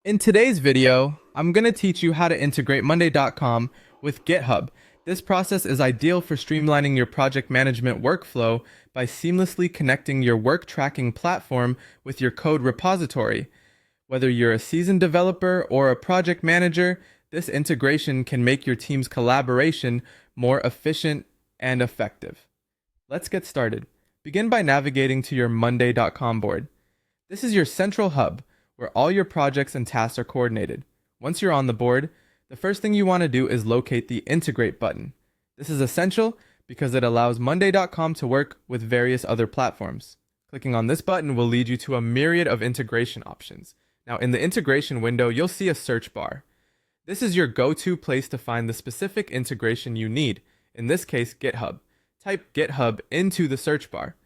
In today's video, I'm going to teach you how to integrate Monday.com with GitHub. This process is ideal for streamlining your project management workflow by seamlessly connecting your work tracking platform with your code repository. Whether you're a seasoned developer or a project manager, this integration can make your team's collaboration more efficient and effective. Let's get started. Begin by navigating to your Monday.com board. This is your central hub where all your projects and tasks are coordinated. Once you're on the board, the first thing you want to do is locate the Integrate button. This is essential because it allows Monday.com to work with various other platforms. Clicking on this button will lead you to a myriad of integration options. Now, in the integration window, you'll see a search bar. This is your go-to place to find the specific integration you need, in this case, GitHub. Type GitHub into the search bar.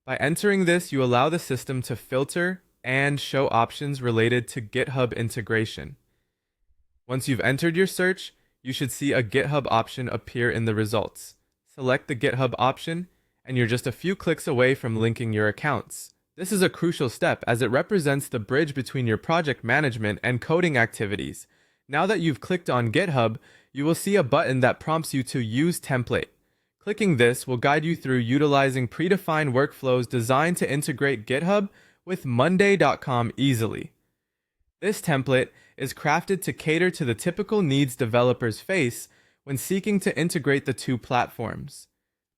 By entering this, you allow the system to filter and show options related to GitHub integration. Once you've entered your search, you should see a GitHub option appear in the results. Select the GitHub option, and you're just a few clicks away from linking your accounts. This is a crucial step as it represents the bridge between your project management and coding activities. Now that you've clicked on GitHub, you will see a button that prompts you to use template. Clicking this will guide you through utilizing predefined workflows designed to integrate GitHub with Monday.com easily. This template is crafted to cater to the typical needs developers face when seeking to integrate the two platforms.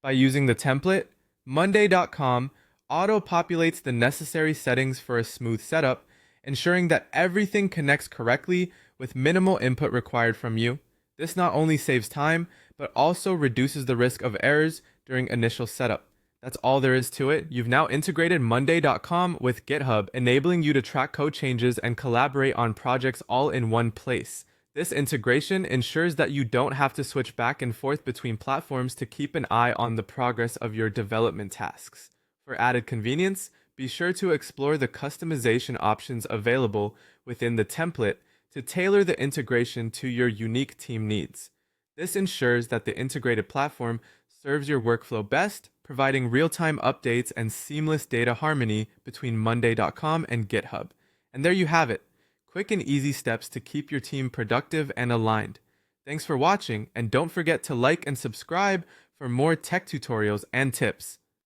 By using the template, Monday.com auto-populates the necessary settings for a smooth setup, ensuring that everything connects correctly with minimal input required from you. This not only saves time, but also reduces the risk of errors during initial setup. That's all there is to it. You've now integrated Monday.com with GitHub, enabling you to track code changes and collaborate on projects all in one place. This integration ensures that you don't have to switch back and forth between platforms to keep an eye on the progress of your development tasks. For added convenience, be sure to explore the customization options available within the template to tailor the integration to your unique team needs. This ensures that the integrated platform serves your workflow best, providing real-time updates and seamless data harmony between Monday.com and GitHub. And there you have it, quick and easy steps to keep your team productive and aligned. Thanks for watching, and don't forget to like and subscribe for more tech tutorials and tips.